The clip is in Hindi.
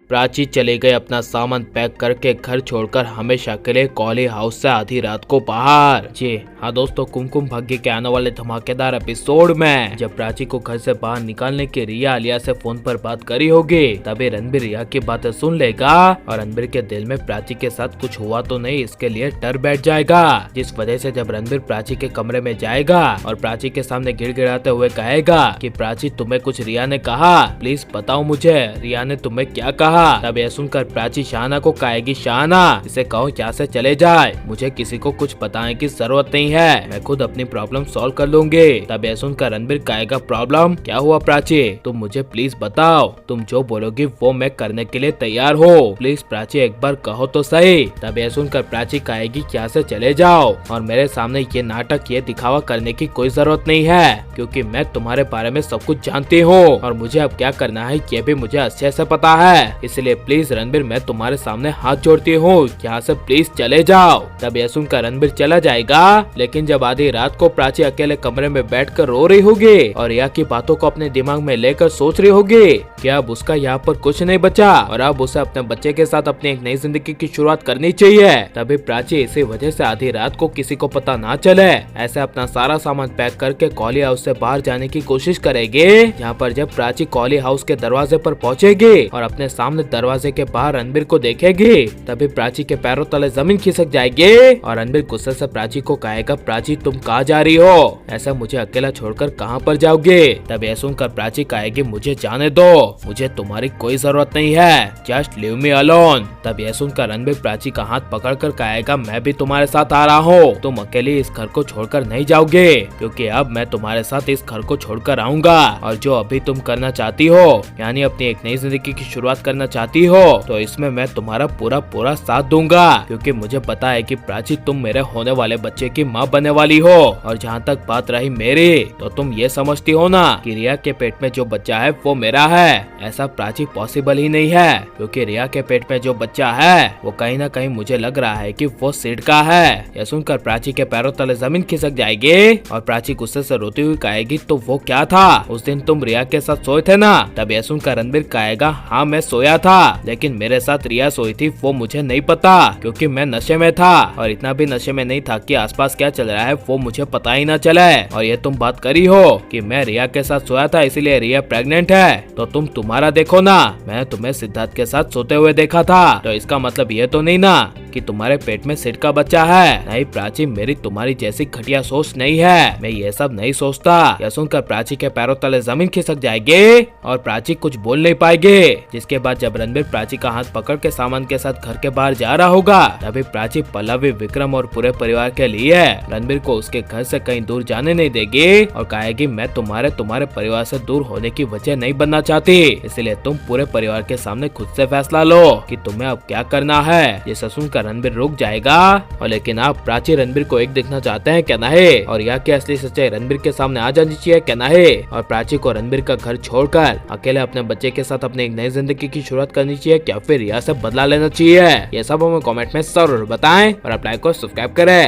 प्राची चले गए अपना सामान पैक करके घर छोड़कर हमेशा के लिए कॉली हाउस से आधी रात को बाहर। जी हाँ दोस्तों, कुमकुम भाग्य के आने वाले धमाकेदार एपिसोड में जब प्राची को घर से बाहर निकालने के रिया आलिया से फोन पर बात करी होगी, तभी रणबीर रिया की बातें सुन लेगा और रणबीर के दिल में प्राची के साथ कुछ हुआ तो नहीं इसके लिए डर बैठ जाएगा। जिस वजह से जब रणबीर प्राची के कमरे में जाएगा और प्राची के सामने गिड़गिड़ाते हुए कहेगा कि प्राची तुम्हें कुछ रिया ने कहा, प्लीज बताओ मुझे रिया ने तुम्हें क्या कहा। तब यह सुनकर प्राची शाहना को कहेगी, शाहना इसे कहो यहाँ से चले जाए, मुझे किसी को कुछ बताने की जरूरत नहीं है, मैं खुद अपनी प्रॉब्लम सॉल्व कर लूंगी। तब यह सुनकर रणबीर कहेगा, प्रॉब्लम क्या हुआ प्राची, तुम मुझे प्लीज बताओ, तुम जो बोलोगी वो मैं करने के लिए तैयार हो, प्लीज प्राची एक बार कहो तो सही। तब यह सुनकर प्राची कहेगी, यहाँ से चले जाओ और मेरे सामने ये नाटक ये दिखावा करने की कोई जरूरत नहीं है, क्योंकि मैं तुम्हारे बारे में सब कुछ जानती हूँ और मुझे अब क्या करना है ये भी मुझे अच्छे से पता है, इसलिए प्लीज रणबीर मैं तुम्हारे सामने हाथ जोड़ती हूँ, यहाँ से प्लीज चले जाओ। तब यह सुनकर रणबीर चला जाएगा, लेकिन जब आधी रात को प्राची अकेले कमरे में बैठकर रो रही होगी और रिया की बातों को अपने दिमाग में लेकर सोच रही होगी कि अब उसका यहाँ पर कुछ नहीं बचा और अब उसे अपने बच्चे के साथ अपनी एक नई जिंदगी की शुरुआत करनी चाहिए। तभी प्राची इसी वजह से आधी रात को किसी को पता ना चले ऐसे अपना सारा सामान पैक करके कॉली हाउस से बाहर जाने की कोशिश करेगी। यहाँ पर जब प्राची कॉली हाउस के दरवाजे पर पहुँचेगी और अपने सामने दरवाजे के बाहर रणबीर को देखेगी, तभी प्राची के पैरों तले जमीन खिसक जाएगी और रणबीर गुस्से से प्राची को कहेगा, प्राची तुम कहाँ जा रही हो, ऐसा मुझे अकेला छोड़कर कहाँ पर जाओगे। तब यह सुनकर प्राची कहेगी, मुझे जाने दो, मुझे तुम्हारी कोई जरूरत नहीं है, जस्ट लीव मी अलोन। तब यह सुनकर रणबीर प्राची का हाथ पकड़कर कहेगा, मैं भी तुम्हारे साथ आ रहा हूँ, तुम अकेले इस घर को छोड़कर नहीं जाओगे, क्योंकि अब मैं तुम्हारे साथ इस घर को छोड़कर आऊंगा और जो अभी तुम करना चाहती हो यानी अपनी एक नई जिंदगी की शुरुआत करना चाहती हो, तो इसमें मैं तुम्हारा पूरा साथ दूंगा, क्योंकि मुझे पता है कि प्राची तुम मेरे होने वाले बच्चे की माँ बनने वाली हो। और जहाँ तक बात रही मेरी, तो तुम ये समझती हो ना कि रिया के पेट में जो बच्चा है वो मेरा है, ऐसा प्राची पॉसिबल ही नहीं है, क्योंकि रिया के पेट में जो बच्चा है वो कहीं ना कहीं मुझे लग रहा है कि वो सिड का है। यह सुनकर प्राची के पैरों तले जमीन खिसक जाएगी और प्राची गुस्से से रोती हुई कहेगी, तो वो क्या था, उस दिन तुम रिया के साथ सोए थे ना। तब यह सुनकर रणबीर कहेगा, हाँ मैं सोया था, लेकिन मेरे साथ रिया सोई थी वो मुझे नहीं पता, क्योंकि मैं नशे में था और इतना भी नशे में नहीं था कि आसपास क्या चल रहा है वो मुझे पता ही ना चले। और ये तुम बात करी हो कि मैं रिया के साथ सोया था इसलिए रिया प्रेग्नेंट है, तो तुम तुम्हारा देखो ना, मैं तुम्हें सिद्धार्थ के साथ सोते हुए देखा था, तो इसका मतलब ये तो नहीं ना कि तुम्हारे पेट में सिड का बच्चा है। नहीं प्राची, मेरी तुम्हारी जैसी घटिया सोच नहीं है, मैं ये सब नहीं सोचता। यह सुनकर प्राची के पैरों तले जमीन खिसक जाएगी और प्राची कुछ बोल नहीं पाएगी। जिसके बाद जब रणबीर प्राची का हाथ पकड़ के सामान के साथ घर के बाहर जा रहा होगा, तभी प्राची पल्लवी, विक्रम और पूरे परिवार के लिए रणबीर को उसके घर से कहीं दूर जाने नहीं देगी और कहेगी, मैं तुम्हारे परिवार से दूर होने की वजह नहीं बनना चाहती, इसलिए तुम पूरे परिवार के सामने खुद से फैसला लो कि तुम्हें अब क्या करना है। ये सुनकर रणबीर रुक जाएगा और लेकिन आप प्राची रणबीर को एक देखना चाहते हैं क्या नहीं, और यहाँ की असली सच्चाई रणबीर के सामने आ जानी चाहिए क्या नहीं, और प्राची को रणबीर का घर छोड़कर अकेले अपने बच्चे के साथ अपनी एक नई जिंदगी की शुरुआत करनी चाहिए क्या फिर रिया से बदला लेना चाहिए। ये सब हमें कमेंट में जरूर बताएं और आप लाइक और सब्सक्राइब करें।